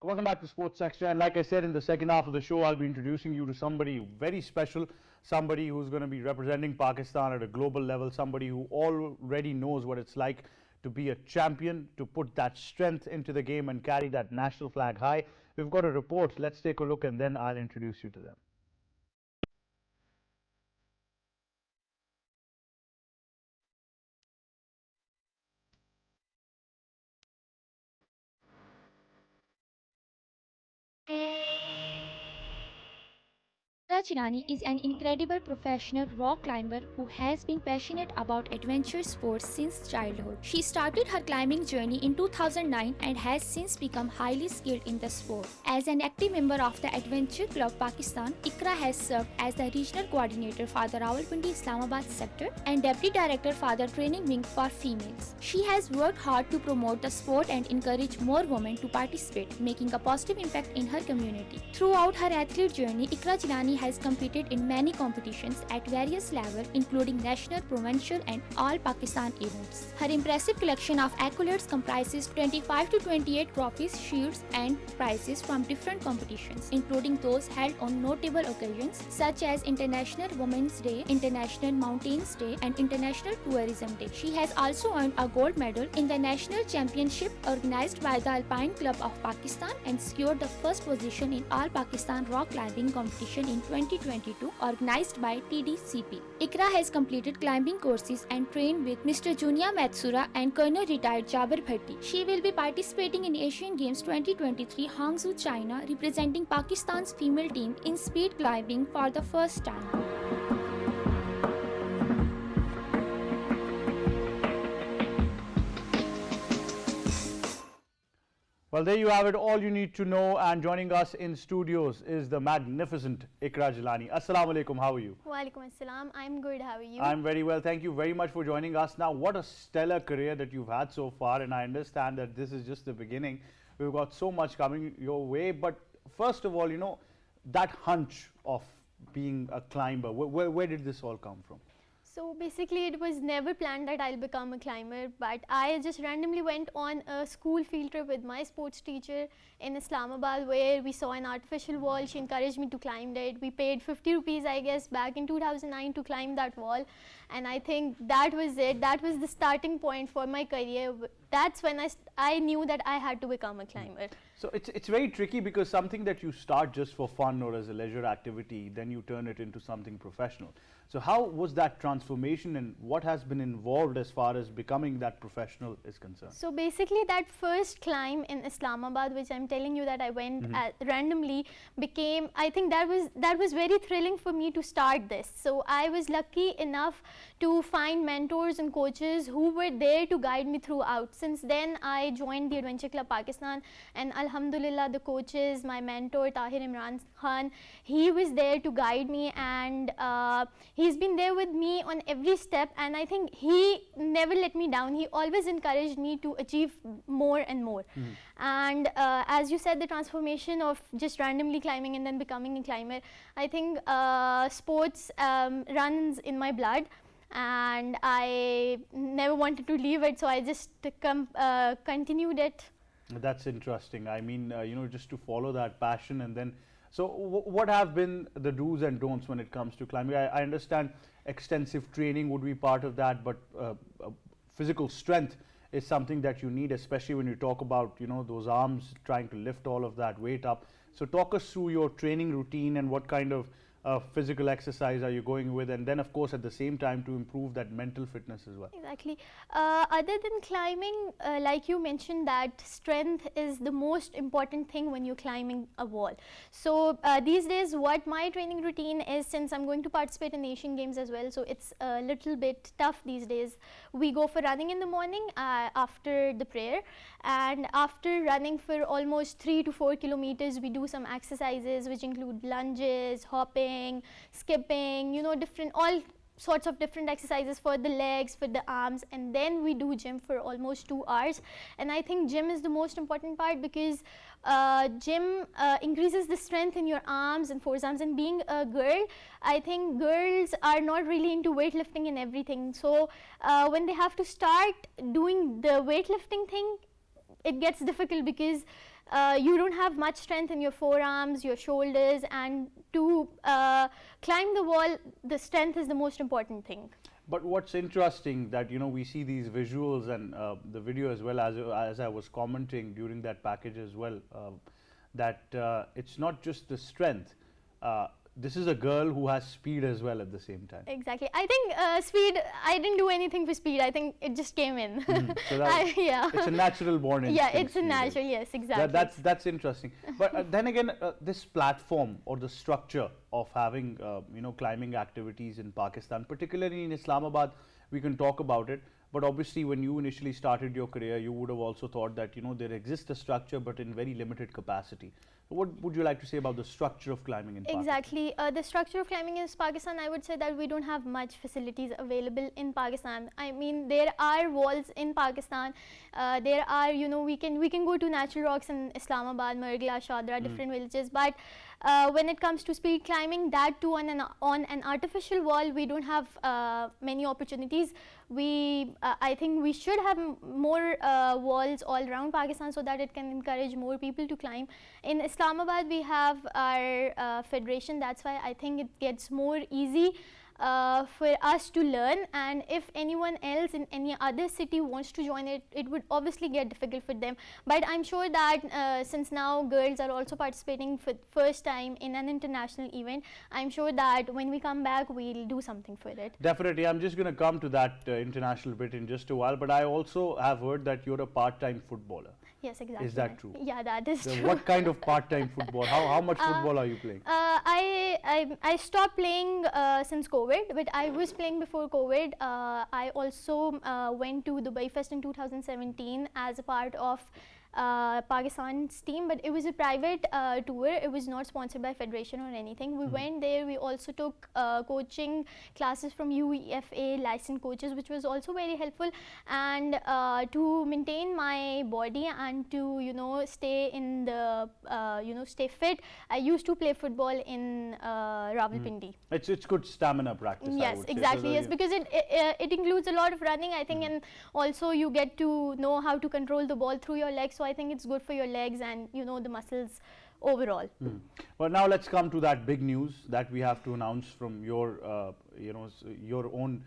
Welcome back to Sports Extra. And like I said, in the second half of the show, I'll be introducing you to somebody very special, somebody who's going to be representing Pakistan at a global level, somebody who already knows what it's like to be a champion, to put that strength into the game and carry that national flag high. We've got a report. Let's take a look and then I'll introduce you to them. Rajrani is an incredible professional rock climber who has been passionate about adventure sports since childhood. She started her climbing journey in 2009 and has since become highly skilled in the sport. As an active member of the Adventure Club Pakistan, Iqra has served as the regional coordinator for the Rawalpindi Islamabad sector and deputy director for the training wing for females. She has worked hard to promote the sport and encourage more women to participate, making a positive impact in her community. Throughout her athlete journey, Iqra Jilani has competed in many competitions at various levels, including national, provincial, and all Pakistan events. Her impressive collection of accolades comprises 25 to 28 trophies, shields, and prizes from different competitions, including those held on notable occasions such as International Women's Day, International Mountains Day, and International Tourism Day. She has also earned a gold medal in the National Championship organized by the Alpine Club of Pakistan and secured the first position in All Pakistan Rock Climbing Competition in 2022 organized by TDCP. Iqra has completed climbing courses and trained with Mr. Junia Matsura and Colonel retired Jaber Bhatti. She will be participating in Asian Games 2023 Hangzhou, China, representing Pakistan's female team in speed climbing for the first time. Well, there you have it, all you need to know. And joining us in studios is the magnificent Iqra Jilani. Assalamu alaikum, how are you? Walaikum assalam. I'm good. How are you? I'm very well. Thank you very much for joining us. Now, what a stellar career that you've had so far. And I understand that this is just the beginning. We've got so much coming your way. But first of all, that hunch of being a climber, where did this all come from? So basically, it was never planned that I'll become a climber, but I just randomly went on a school field trip with my sports teacher in Islamabad, where we saw an artificial wall. She encouraged me to climb it. We paid 50 rupees, I guess, back in 2009 to climb that wall. And I think that was it. That was the starting point for my career. That's when I knew that I had to become a climber. So it's very tricky, because something that you start just for fun or as a leisure activity, then you turn it into something professional. So how was that transformation, and what has been involved as far as becoming that professional is concerned? So basically, that first climb in Islamabad, which I'm telling you that I went randomly, became, I think that was very thrilling for me to start this. So I was lucky enough to find mentors and coaches who were there to guide me throughout. Since then, I joined the Adventure Club Pakistan, and Alhamdulillah, the coaches, my mentor Tahir Imran Khan, he was there to guide me, and he's been there with me on every step, and I think he never let me down. He always encouraged me to achieve more and more. And as you said, the transformation of just randomly climbing and then becoming a climber, I think sports runs in my blood, and I never wanted to leave it, so I just continued it. That's interesting. I mean, just to follow that passion. And then, so what have been the do's and don'ts when it comes to climbing? I understand extensive training would be part of that, but physical strength is something that you need, especially when you talk about, those arms trying to lift all of that weight up. So talk us through your training routine and what kind of physical exercise are you going with, and then of course at the same time to improve that mental fitness as well. Exactly. Other than climbing, like you mentioned, that strength is the most important thing when you're climbing a wall. So these days, what my training routine is, since I'm going to participate in Asian Games as well, so it's a little bit tough these days. We go for running in the morning after the prayer, and after running for almost 3 to 4 kilometers, we do some exercises which include lunges, hopping, skipping, all sorts of different exercises for the legs, for the arms, and then we do gym for almost 2 hours. And I think gym is the most important part, because gym increases the strength in your arms and forearms. And being a girl, I think girls are not really into weightlifting and everything. So when they have to start doing the weightlifting thing, it gets difficult because you don't have much strength in your forearms, your shoulders, and to climb the wall, the strength is the most important thing. But what's interesting that we see these visuals and the video as well, as I was commenting during that package as well, that it's not just the strength. This is a girl who has speed as well at the same time. Exactly. I think speed, I didn't do anything for speed. I think it just came in. So yeah. It's a natural born instinct. Yeah, it's a natural, yes, exactly. That's interesting. But then again, this platform or the structure of having climbing activities in Pakistan, particularly in Islamabad, we can talk about it. But obviously, when you initially started your career, you would have also thought that there exists a structure, but in very limited capacity. What would you like to say about the structure of climbing in Pakistan? Exactly. The structure of climbing in Pakistan, I would say that we don't have much facilities available in Pakistan. I mean, there are walls in Pakistan. There are, we can go to natural rocks in Islamabad, Margla, Shadra, different villages. But when it comes to speed climbing, that too on an artificial wall, we don't have many opportunities. I think we should have more walls all around Pakistan so that it can encourage more people to climb. In Islamabad, we have our federation. That's why I think it gets more easy for us to learn, and if anyone else in any other city wants to join it, it would obviously get difficult for them. But I'm sure that since now girls are also participating for first time in an international event, I'm sure that when we come back, we'll do something for it. Definitely. I'm just going to come to that international bit in just a while, but I also have heard that you're a part-time footballer. Yes, exactly. Is that true? Yeah, that is true. What kind of part-time football? How much football are you playing? I stopped playing since COVID, but I was playing before COVID. I also went to Dubai Fest in 2017 as a part of Pakistan's team, but it was a private tour. It was not sponsored by federation or anything. We went there. We also took coaching classes from UEFA licensed coaches, which was also very helpful. And to maintain my body and to stay in the stay fit, I used to play football in Rawalpindi. It's good stamina practice. Yes, I would exactly. say. Yes, because it includes a lot of running, I think, and also you get to know how to control the ball through your legs. So I think it's good for your legs and the muscles overall. Well, now let's come to that big news that we have to announce from your your own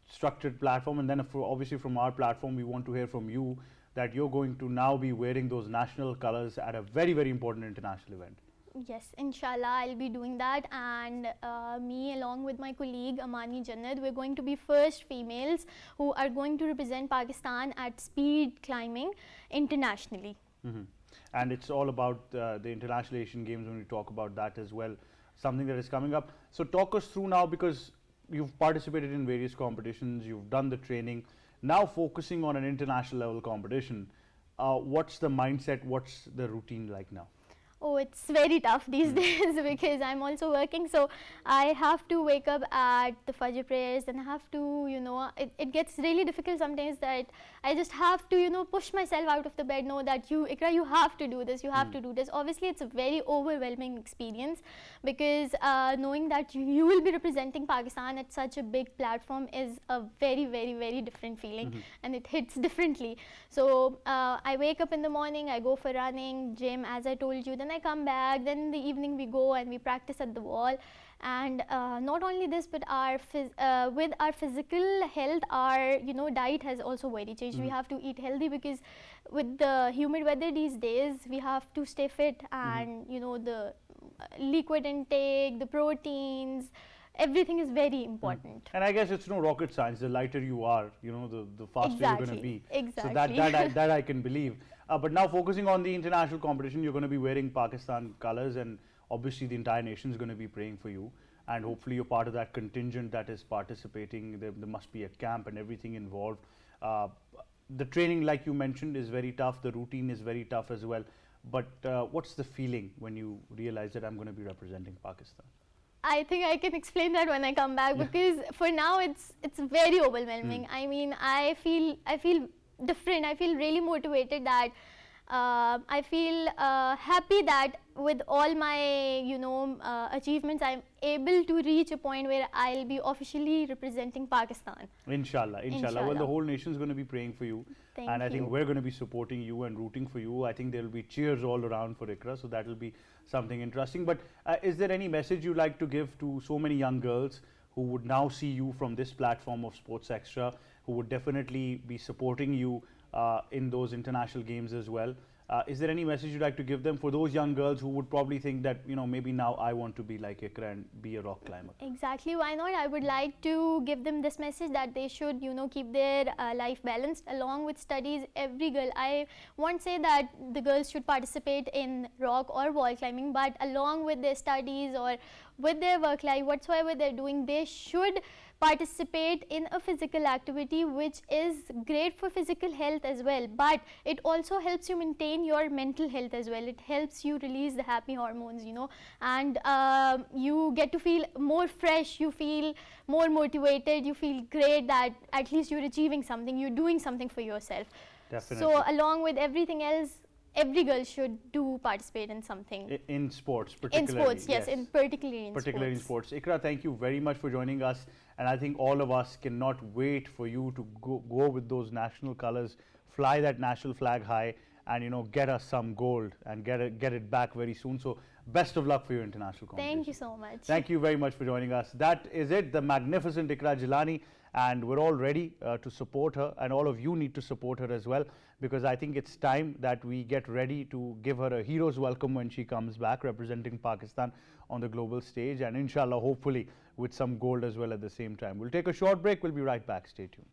structured platform, and then obviously from our platform, we want to hear from you that you're going to now be wearing those national colors at a very, very important international event. Yes, inshallah, I'll be doing that, and me along with my colleague Amani Jannat, we're going to be first females who are going to represent Pakistan at speed climbing internationally. And it's all about the International Asian Games when we talk about that as well, something that is coming up. So talk us through now, because you've participated in various competitions, you've done the training, now focusing on an international level competition. What's the mindset, what's the routine like now? Oh, it's very tough these days because I'm also working, so I have to wake up at the Fajr prayers, and I have to, it gets really difficult sometimes that I just have to, push myself out of the bed, know that Iqra, you have to do this, you have to do this. Obviously, it's a very overwhelming experience because knowing that you will be representing Pakistan at such a big platform is a very, very, very different feeling, and it hits differently. So I wake up in the morning, I go for running, gym, as I told you, then I come back, then in the evening we go and we practice at the wall. And not only this, but with our physical health, our diet has also very changed. We have to eat healthy because with the humid weather these days, we have to stay fit, and the liquid intake, the proteins, everything is very important. And I guess it's no rocket science. The lighter you are, the faster you're going to be. Exactly. So that I can believe. But now focusing on the international competition, you're going to be wearing Pakistan colors, and obviously the entire nation is going to be praying for you. And hopefully you're part of that contingent that is participating. There must be a camp and everything involved. The training, like you mentioned, is very tough. The routine is very tough as well. But what's the feeling when you realize that I'm going to be representing Pakistan? I think I can explain that when I come back, because for now it's very overwhelming. I mean, I feel different. I feel really motivated that I feel happy that with all my achievements, I'm able to reach a point where I'll be officially representing Pakistan. Inshallah, inshallah. Well, the whole nation is going to be praying for you. Thank I think you. we're going to be supporting you and rooting for you. I think there will be cheers all around for Iqra, so that will be something interesting. But is there any message you'd like to give to so many young girls who would now see you from this platform of Sports Extra, who would definitely be supporting you in those international games as well? Is there any message you'd like to give them for those young girls who would probably think that, maybe now I want to be like Iqra and be a rock climber? Exactly, why not? I would like to give them this message that they should, keep their life balanced along with studies. Every girl, I won't say that the girls should participate in rock or wall climbing, but along with their studies or with their work life, whatsoever they're doing, they should participate in a physical activity which is great for physical health as well, but it also helps you maintain your mental health as well. It helps you release the happy hormones, and you get to feel more fresh, you feel more motivated, you feel great that at least you're achieving something, you're doing something for yourself. Definitely. So along with everything else, every girl should participate in something. In sports, particularly. In sports, yes, particularly in sports. Iqra, thank you very much for joining us. And I think all of us cannot wait for you to go with those national colors, fly that national flag high, and get us some gold and get it back very soon. So best of luck for your international competition. Thank you so much. Thank you very much for joining us. That is it, the magnificent Iqra Jilani, and we're all ready to support her, and all of you need to support her as well, because I think it's time that we get ready to give her a hero's welcome when she comes back representing Pakistan on the global stage, and inshallah, hopefully with some gold as well at the same time. We'll take a short break. We'll be right back. Stay tuned.